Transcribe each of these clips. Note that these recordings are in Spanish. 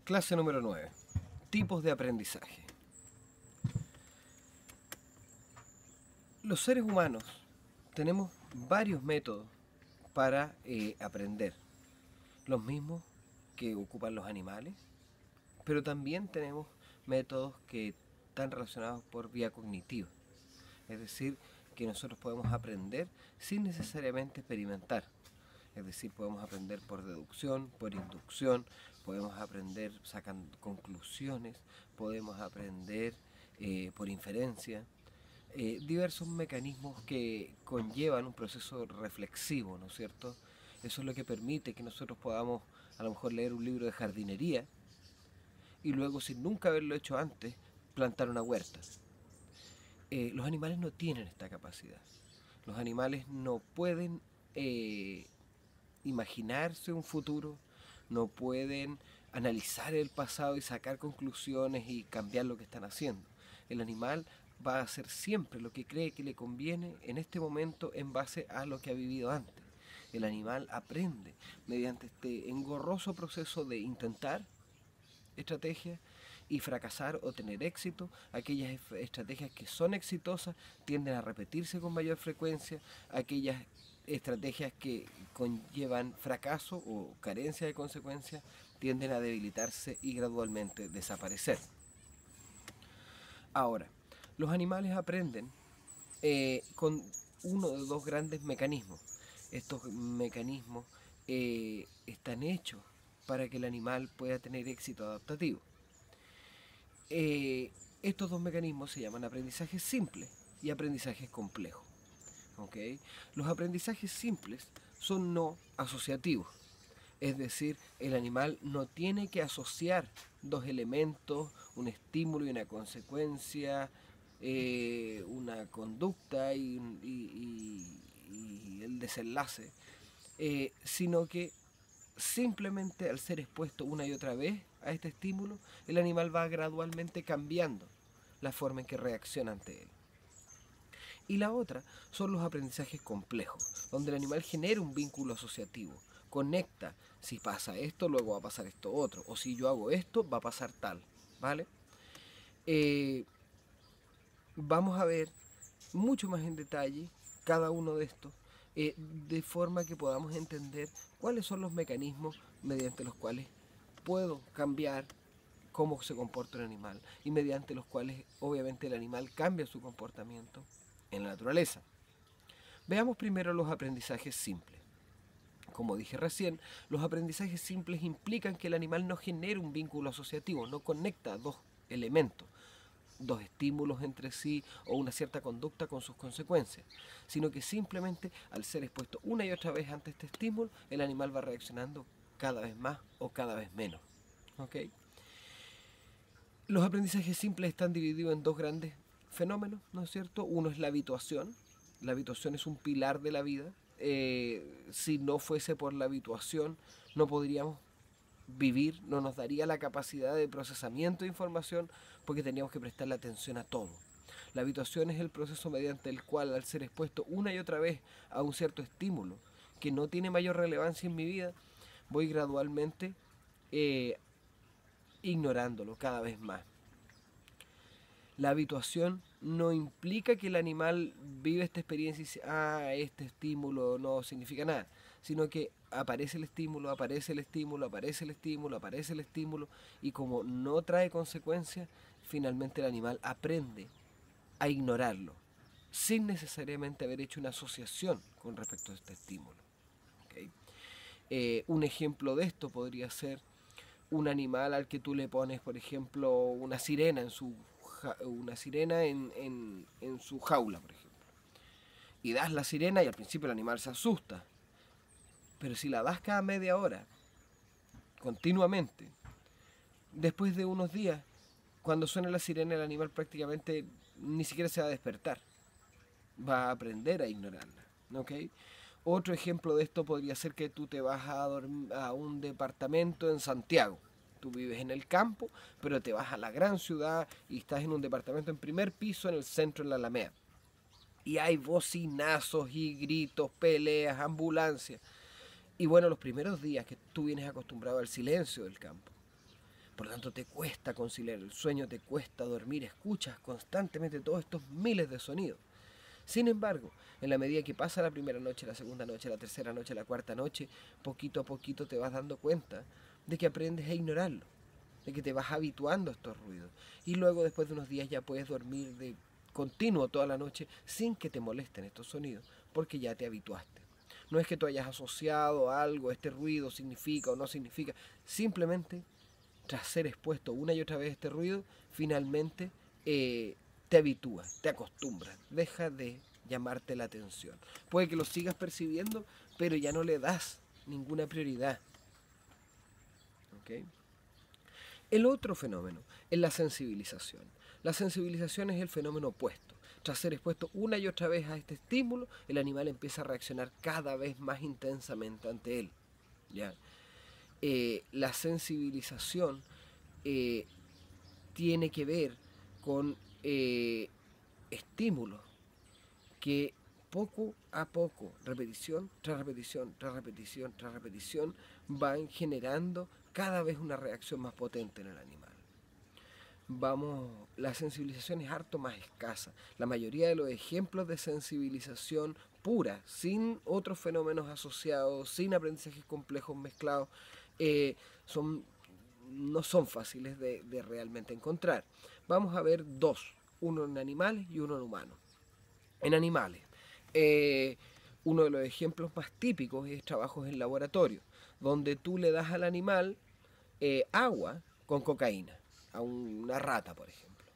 Clase número 9. Tipos de aprendizaje. Los seres humanos tenemos varios métodos para aprender. Los mismos que ocupan los animales, pero también tenemos métodos que están relacionados por vía cognitiva. Es decir, que nosotros podemos aprender sin necesariamente experimentar. Es decir, podemos aprender por deducción, por inducción, podemos aprender sacando conclusiones, podemos aprender por inferencia. Diversos mecanismos que conllevan un proceso reflexivo, ¿no es cierto? Eso es lo que permite que nosotros podamos a lo mejor leer un libro de jardinería y luego, sin nunca haberlo hecho antes, plantar una huerta. Los animales no tienen esta capacidad. Los animales no pueden imaginarse un futuro, no pueden analizar el pasado y sacar conclusiones y cambiar lo que están haciendo. El animal va a hacer siempre lo que cree que le conviene en este momento en base a lo que ha vivido antes. El animal aprende mediante este engorroso proceso de intentar estrategias y fracasar o tener éxito. Aquellas estrategias que son exitosas tienden a repetirse con mayor frecuencia. Aquellas estrategias que conllevan fracaso o carencia de consecuencias tienden a debilitarse y gradualmente desaparecer. Ahora, los animales aprenden con uno de dos grandes mecanismos. Estos mecanismos están hechos para que el animal pueda tener éxito adaptativo. Estos dos mecanismos se llaman aprendizaje simple y aprendizaje complejo. ¿Okay? Los aprendizajes simples son no asociativos. Es decir, el animal no tiene que asociar dos elementos, un estímulo y una consecuencia, una conducta y el desenlace, sino que simplemente al ser expuesto una y otra vez a este estímulo, el animal va gradualmente cambiando la forma en que reacciona ante él. Y la otra son los aprendizajes complejos, donde el animal genera un vínculo asociativo, conecta, si pasa esto, luego va a pasar esto otro, o si yo hago esto, va a pasar tal, ¿vale? Vamos a ver mucho más en detalle cada uno de estos, de forma que podamos entender cuáles son los mecanismos mediante los cuales puedo cambiar cómo se comporta un animal y mediante los cuales obviamente el animal cambia su comportamiento en la naturaleza. Veamos primero los aprendizajes simples. Como dije recién, los aprendizajes simples implican que el animal no genera un vínculo asociativo, no conecta dos elementos, dos estímulos entre sí o una cierta conducta con sus consecuencias, sino que simplemente al ser expuesto una y otra vez ante este estímulo, el animal va reaccionando cada vez más o cada vez menos. ¿Okay? Los aprendizajes simples están divididos en dos grandes fenómenos, ¿no es cierto? Uno es la habituación. La habituación es un pilar de la vida. Si no fuese por la habituación, no podríamos vivir, no nos daría la capacidad de procesamiento de información porque teníamos que prestarle atención a todo. La habituación es el proceso mediante el cual, al ser expuesto una y otra vez a un cierto estímulo que no tiene mayor relevancia en mi vida, voy gradualmente ignorándolo cada vez más. La habituación no implica que el animal vive esta experiencia y dice, este estímulo no significa nada, sino que aparece el estímulo, aparece el estímulo, aparece el estímulo, aparece el estímulo, y como no trae consecuencias, finalmente el animal aprende a ignorarlo, sin necesariamente haber hecho una asociación con respecto a este estímulo. ¿Okay? Un ejemplo de esto podría ser un animal al que tú le pones, por ejemplo, una sirena en su jaula, por ejemplo. Y das la sirena y al principio el animal se asusta. Pero si la das cada media hora, continuamente, después de unos días, cuando suene la sirena, el animal prácticamente ni siquiera se va a despertar. Va a aprender a ignorarla. ¿Okay? Otro ejemplo de esto podría ser que tú te vas a un departamento en Santiago. Tú vives en el campo, pero te vas a la gran ciudad y estás en un departamento en primer piso en el centro de la Alameda. Y hay bocinazos y gritos, peleas, ambulancias. Y bueno, los primeros días que tú vienes acostumbrado al silencio del campo, Por lo tanto, te cuesta conciliar el sueño, te cuesta dormir, escuchas constantemente todos estos miles de sonidos. Sin embargo, en la medida que pasa la primera noche, la segunda noche, la tercera noche, la cuarta noche, poquito a poquito te vas dando cuenta de que aprendes a ignorarlo, de que te vas habituando a estos ruidos. Y luego, después de unos días, ya puedes dormir de continuo toda la noche sin que te molesten estos sonidos, porque ya te habituaste. No es que tú hayas asociado algo, este ruido significa o no significa, simplemente tras ser expuesto una y otra vez a este ruido, finalmente te habitúas, te acostumbras, deja de llamarte la atención. Puede que lo sigas percibiendo, pero ya no le das ninguna prioridad. ¿Okay? El otro fenómeno es la sensibilización. La sensibilización es el fenómeno opuesto. Tras ser expuesto una y otra vez a este estímulo, el animal empieza a reaccionar cada vez más intensamente ante él. ¿Ya? La sensibilización tiene que ver con estímulos que poco a poco, repetición tras repetición, tras repetición, tras repetición, van generando cada vez una reacción más potente en el animal. La sensibilización es harto más escasa. La mayoría de los ejemplos de sensibilización pura, sin otros fenómenos asociados, sin aprendizajes complejos mezclados, no son fáciles de realmente encontrar. Vamos a ver dos, uno en animales y uno en humanos. En animales, uno de los ejemplos más típicos es trabajos en laboratorio, donde tú le das al animal agua con cocaína, a una rata, por ejemplo,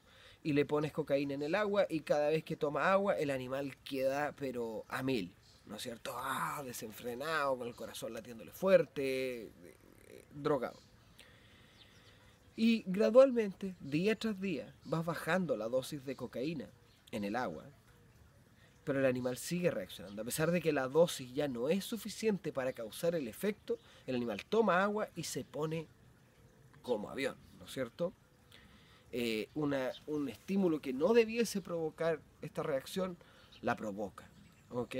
y le pones cocaína en el agua y cada vez que toma agua el animal queda pero a mil, ¿no es cierto? Desenfrenado, con el corazón latiéndole fuerte, drogado. Y gradualmente, día tras día, vas bajando la dosis de cocaína en el agua, pero el animal sigue reaccionando. A pesar de que la dosis ya no es suficiente para causar el efecto, el animal toma agua y se pone como avión, ¿no es cierto? Un estímulo que no debiese provocar esta reacción, la provoca, ¿ok?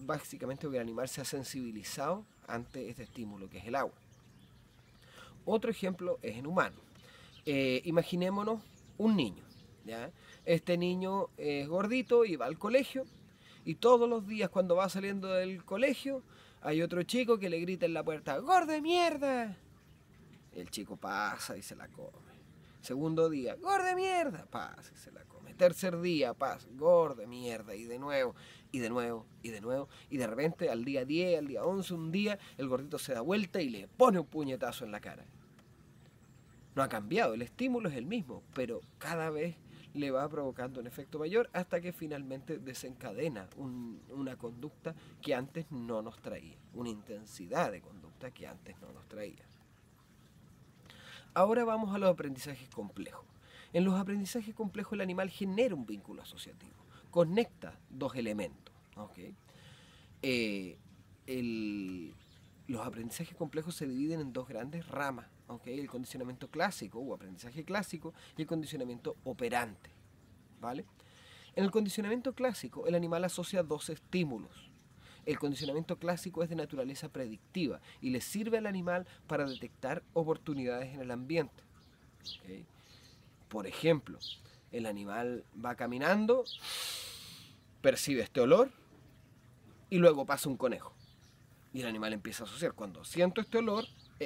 Básicamente porque el animal se ha sensibilizado ante este estímulo que es el agua. Otro ejemplo es en humanos. Imaginémonos un niño, ¿ya? Este niño es gordito y va al colegio y todos los días cuando va saliendo del colegio hay otro chico que le grita en la puerta: ¡gordo de mierda! El chico pasa y se la come. Segundo día: ¡gordo de mierda! Pasa y se la come. Tercer día: pasa, gordo de mierda, y de nuevo, y de nuevo, y de nuevo. Y de repente al día 10, al día 11, un día el gordito se da vuelta y le pone un puñetazo en la cara. No ha cambiado, el estímulo es el mismo, pero cada vez le va provocando un efecto mayor hasta que finalmente desencadena una conducta que antes no nos traía, una intensidad de conducta que antes no nos traía. Ahora vamos a los aprendizajes complejos. En los aprendizajes complejos el animal genera un vínculo asociativo, conecta dos elementos. ¿Okay? Los aprendizajes complejos se dividen en dos grandes ramas, ¿okay? El condicionamiento clásico o aprendizaje clásico y el condicionamiento operante, ¿vale? En el condicionamiento clásico el animal asocia dos estímulos. El condicionamiento clásico es de naturaleza predictiva y le sirve al animal para detectar oportunidades en el ambiente. ¿Okay? Por ejemplo, el animal va caminando, percibe este olor y luego pasa un conejo. Y el animal empieza a asociar: cuando siento este olor,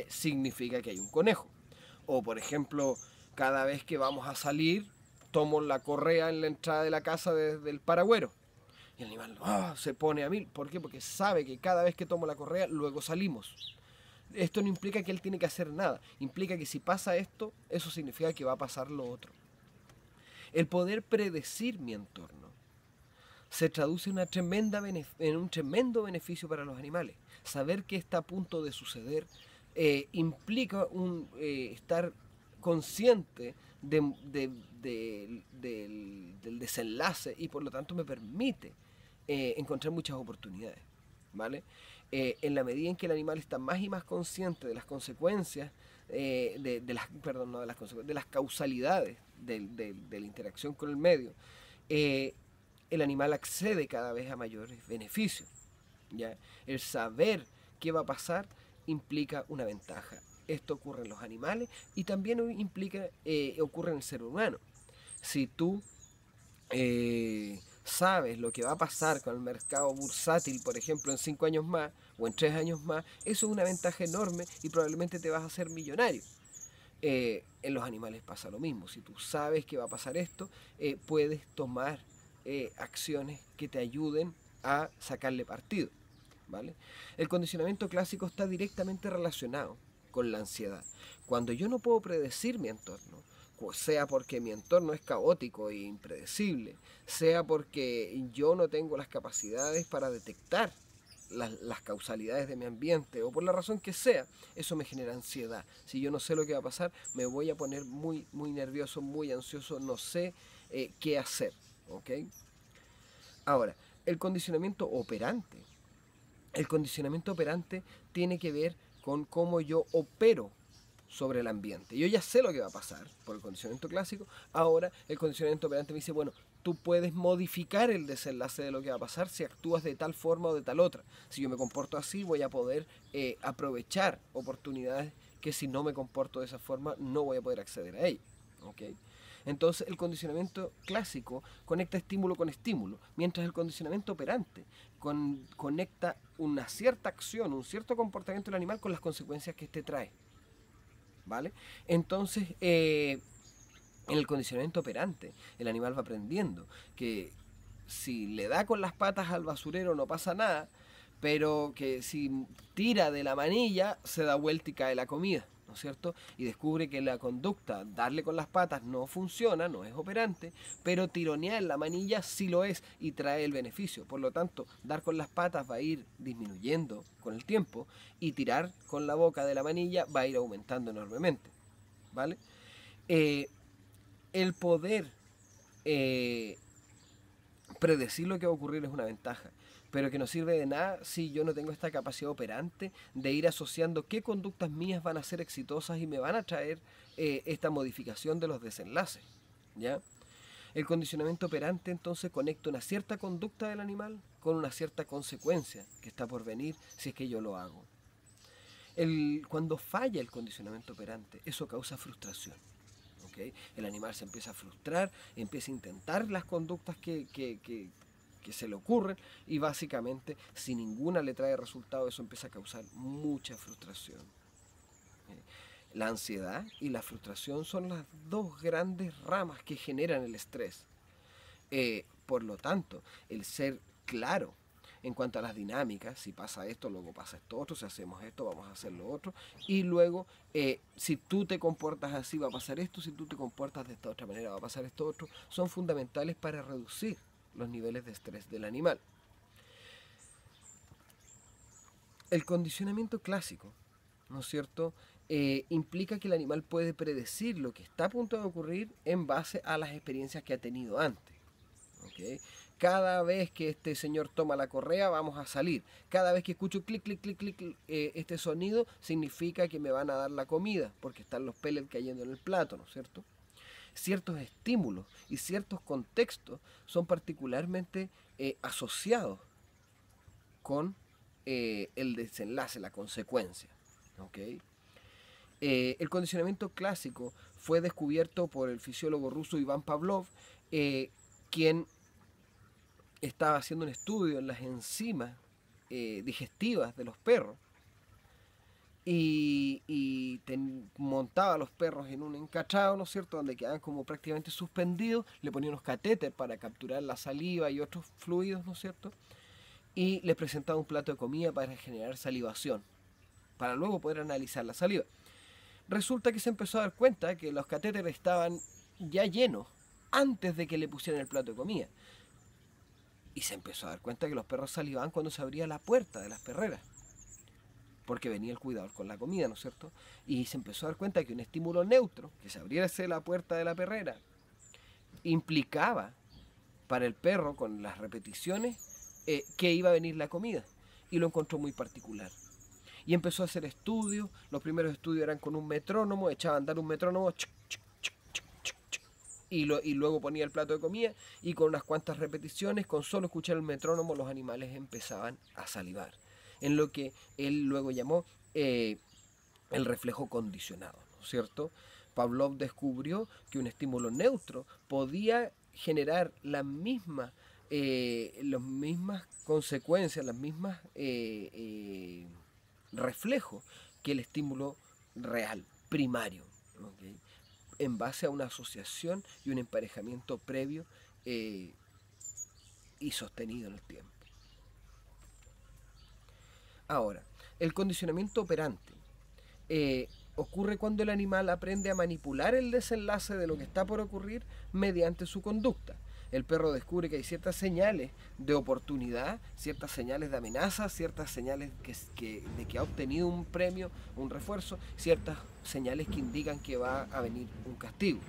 significa que hay un conejo. O por ejemplo, cada vez que vamos a salir, tomo la correa en la entrada de la casa desde el paragüero. Y el animal se pone a mil. ¿Por qué? Porque sabe que cada vez que tomo la correa, luego salimos. Esto no implica que él tiene que hacer nada. Implica que si pasa esto, eso significa que va a pasar lo otro. El poder predecir mi entorno se traduce en un tremendo beneficio para los animales. Saber qué está a punto de suceder implica estar consciente del desenlace y por lo tanto me permite encontrar muchas oportunidades, ¿vale? En la medida en que el animal está más y más consciente de las consecuencias, de las causalidades de la interacción con el medio, el animal accede cada vez a mayores beneficios, ¿ya? El saber qué va a pasar implica una ventaja Esto ocurre en los animales y también ocurre en el ser humano. Si tú sabes lo que va a pasar con el mercado bursátil, por ejemplo, en 5 años más o en 3 años más, eso es una ventaja enorme y probablemente te vas a hacer millonario. En los animales pasa lo mismo. Si tú sabes que va a pasar esto, puedes tomar acciones que te ayuden a sacarle partido, ¿vale? El condicionamiento clásico está directamente relacionado con la ansiedad. Cuando yo no puedo predecir mi entorno, sea porque mi entorno es caótico e impredecible, sea porque yo no tengo las capacidades para detectar las causalidades de mi ambiente o por la razón que sea, eso me genera ansiedad. Si yo no sé lo que va a pasar, me voy a poner muy, muy nervioso, muy ansioso, no sé qué hacer. ¿Ok? Ahora, el condicionamiento operante. El condicionamiento operante tiene que ver con cómo yo opero sobre el ambiente. Yo ya sé lo que va a pasar por el condicionamiento clásico. Ahora el condicionamiento operante me dice, bueno, tú puedes modificar el desenlace de lo que va a pasar si actúas de tal forma o de tal otra. Si yo me comporto así, voy a poder aprovechar oportunidades que si no me comporto de esa forma no voy a poder acceder a ellas. ¿Okay? Entonces el condicionamiento clásico conecta estímulo con estímulo, mientras el condicionamiento operante conecta una cierta acción, un cierto comportamiento del animal con las consecuencias que éste trae. ¿Vale? Entonces, en el condicionamiento operante, el animal va aprendiendo que si le da con las patas al basurero no pasa nada, pero que si tira de la manilla se da vuelta y cae la comida, ¿no es cierto? Y descubre que la conducta, darle con las patas, no funciona, no es operante, pero tironear la manilla sí lo es y trae el beneficio. Por lo tanto, dar con las patas va a ir disminuyendo con el tiempo y tirar con la boca de la manilla va a ir aumentando enormemente, ¿vale? El poder predecir lo que va a ocurrir es una ventaja, pero que no sirve de nada si yo no tengo esta capacidad operante de ir asociando qué conductas mías van a ser exitosas y me van a traer esta modificación de los desenlaces, ¿ya? El condicionamiento operante entonces conecta una cierta conducta del animal con una cierta consecuencia que está por venir si es que yo lo hago. Cuando falla el condicionamiento operante, eso causa frustración. ¿Okay? El animal se empieza a frustrar, empieza a intentar las conductas que se le ocurren y básicamente si ninguna le trae resultado eso empieza a causar mucha frustración. La ansiedad y la frustración son las dos grandes ramas que generan el estrés. Por lo tanto, el ser claro en cuanto a las dinámicas, si pasa esto, luego pasa esto otro, si hacemos esto, vamos a hacer lo otro, y luego, si tú te comportas así, va a pasar esto, si tú te comportas de esta otra manera, va a pasar esto otro, son fundamentales para reducir los niveles de estrés del animal. El condicionamiento clásico, ¿no es cierto?, implica que el animal puede predecir lo que está a punto de ocurrir en base a las experiencias que ha tenido antes. ¿Okay? Cada vez que este señor toma la correa vamos a salir. Cada vez que escucho clic, clic, clic, clic, este sonido significa que me van a dar la comida, porque están los pellets cayendo en el plato, ¿no es cierto? Ciertos estímulos y ciertos contextos son particularmente asociados con el desenlace, la consecuencia. ¿Okay? El condicionamiento clásico fue descubierto por el fisiólogo ruso Iván Pavlov, quien estaba haciendo un estudio en las enzimas digestivas de los perros y montaba a los perros en un encachado, ¿no es cierto?, donde quedaban como prácticamente suspendidos, le ponía unos catéteres para capturar la saliva y otros fluidos, ¿no es cierto?, y les presentaba un plato de comida para generar salivación, para luego poder analizar la saliva. Resulta que se empezó a dar cuenta que los catéteres estaban ya llenos antes de que le pusieran el plato de comida. Y se empezó a dar cuenta que los perros salivaban cuando se abría la puerta de las perreras, porque venía el cuidador con la comida, ¿no es cierto? Y se empezó a dar cuenta que un estímulo neutro, que se abriese la puerta de la perrera, implicaba para el perro, con las repeticiones, que iba a venir la comida. Y lo encontró muy particular. Y empezó a hacer estudios. Los primeros estudios eran con un metrónomo, echaba a andar un metrónomo, y luego ponía el plato de comida, y con unas cuantas repeticiones, con solo escuchar el metrónomo, los animales empezaban a salivar. En lo que él luego llamó el reflejo condicionado, ¿no es cierto? Pavlov descubrió que un estímulo neutro podía generar las mismas consecuencias, las mismas reflejos que el estímulo real, primario, ¿okay? En base a una asociación y un emparejamiento previo y sostenido en el tiempo. Ahora, el condicionamiento operante ocurre cuando el animal aprende a manipular el desenlace de lo que está por ocurrir mediante su conducta. El perro descubre que hay ciertas señales de oportunidad, ciertas señales de amenaza, ciertas señales de que ha obtenido un premio, un refuerzo, ciertas señales que indican que va a venir un castigo.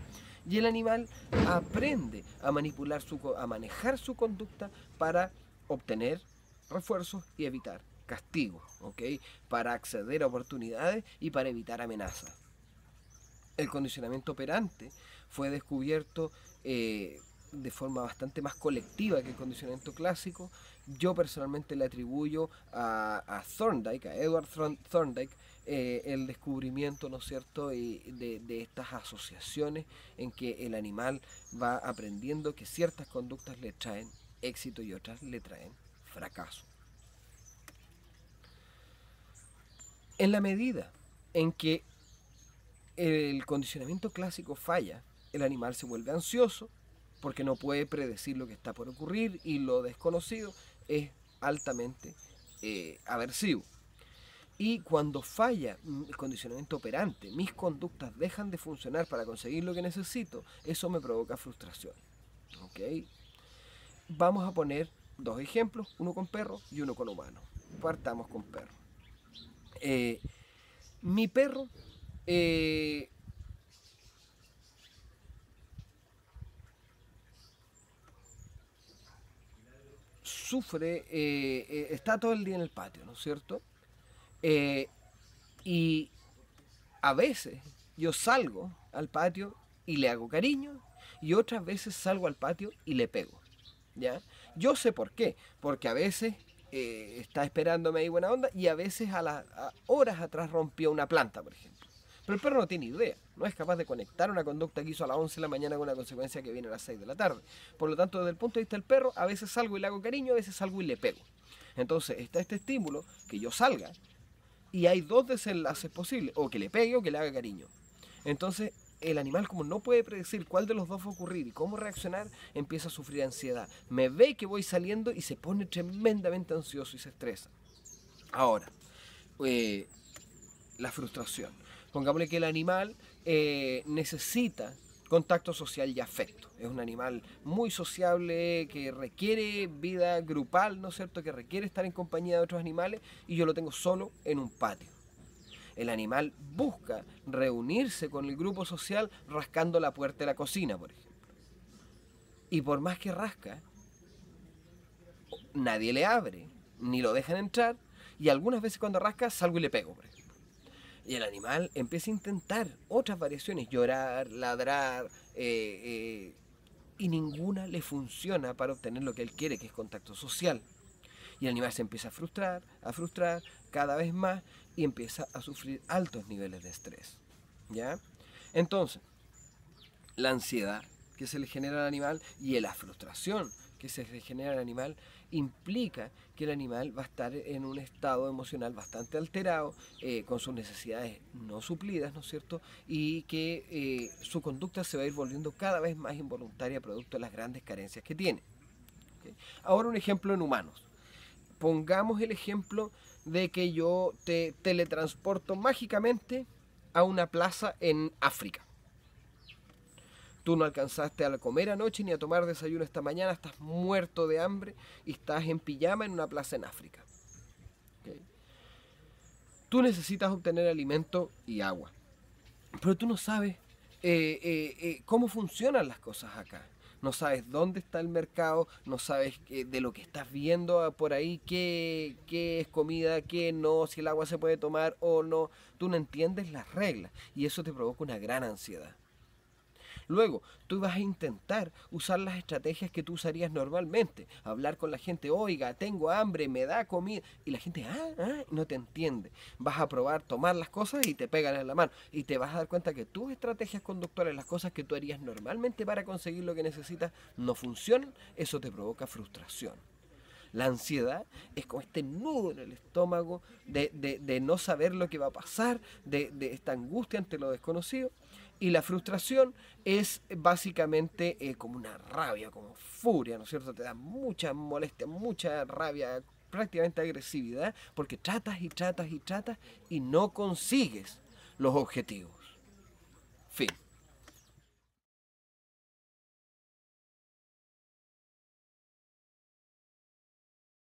Y el animal aprende a a manejar su conducta para obtener refuerzos y evitar castigos, ¿ok? Para acceder a oportunidades y para evitar amenazas. El condicionamiento operante fue descubierto de forma bastante más colectiva que el condicionamiento clásico. Yo personalmente le atribuyo a Thorndike, a Edward Thorndike, el descubrimiento, ¿no es cierto?, de estas asociaciones en que el animal va aprendiendo que ciertas conductas le traen éxito y otras le traen fracaso. En la medida en que el condicionamiento clásico falla, el animal se vuelve ansioso porque no puede predecir lo que está por ocurrir y lo desconocido es altamente aversivo. Y cuando falla el condicionamiento operante, mis conductas dejan de funcionar para conseguir lo que necesito, eso me provoca frustración. ¿Okay? Vamos a poner dos ejemplos, uno con perro y uno con humano. Partamos con perro. Mi perro sufre, está todo el día en el patio, ¿no es cierto? Y a veces yo salgo al patio y le hago cariño y otras veces salgo al patio y le pego, ¿ya? Yo sé por qué, porque a veces está esperándome ahí buena onda y a veces a horas atrás rompió una planta, por ejemplo. Pero el perro no tiene idea, no es capaz de conectar una conducta que hizo a las 11 de la mañana con una consecuencia que viene a las 6 de la tarde. Por lo tanto, desde el punto de vista del perro, a veces salgo y le hago cariño, a veces salgo y le pego. Entonces está este estímulo, que yo salga, y hay dos desenlaces posibles, o que le pegue o que le haga cariño. Entonces el animal, como no puede predecir cuál de los dos va a ocurrir y cómo reaccionar, empieza a sufrir ansiedad. Me ve que voy saliendo y se pone tremendamente ansioso y se estresa. Ahora, la frustración. Pongámosle que el animal necesita contacto social y afecto. Es un animal muy sociable, que requiere vida grupal, ¿no es cierto?, que requiere estar en compañía de otros animales, y yo lo tengo solo en un patio. El animal busca reunirse con el grupo social rascando la puerta de la cocina, por ejemplo. Y por más que rasca, nadie le abre, ni lo dejan entrar, y algunas veces cuando rasca salgo y le pego, por ejemplo. Y el animal empieza a intentar otras variaciones, llorar, ladrar, y ninguna le funciona para obtener lo que él quiere, que es contacto social. Y el animal se empieza a frustrar cada vez más y empieza a sufrir altos niveles de estrés. ¿Ya? Entonces, la ansiedad que se le genera al animal y la frustración que se le genera al animal implica que el animal va a estar en un estado emocional bastante alterado, con sus necesidades no suplidas, ¿no es cierto? Y que su conducta se va a ir volviendo cada vez más involuntaria producto de las grandes carencias que tiene. ¿Okay? Ahora un ejemplo en humanos. Pongamos el ejemplo de que yo te teletransporto mágicamente a una plaza en África. Tú no alcanzaste a comer anoche ni a tomar desayuno esta mañana, estás muerto de hambre y estás en pijama en una plaza en África. ¿Okay? Tú necesitas obtener alimento y agua, pero tú no sabes cómo funcionan las cosas acá. No sabes dónde está el mercado, no sabes de lo que estás viendo por ahí, qué es comida, qué no, si el agua se puede tomar o no. Tú no entiendes las reglas y eso te provoca una gran ansiedad. Luego, tú vas a intentar usar las estrategias que tú usarías normalmente. Hablar con la gente, oiga, tengo hambre, me da comida. Y la gente, no te entiende. Vas a probar tomar las cosas y te pegan en la mano. Y te vas a dar cuenta que tus estrategias conductuales, las cosas que tú harías normalmente para conseguir lo que necesitas, no funcionan. Eso te provoca frustración. La ansiedad es como este nudo en el estómago de no saber lo que va a pasar, de esta angustia ante lo desconocido. Y la frustración es básicamente como una rabia, como furia, ¿no es cierto? Te da mucha molestia, mucha rabia, prácticamente agresividad, porque tratas y tratas y tratas y no consigues los objetivos. Fin.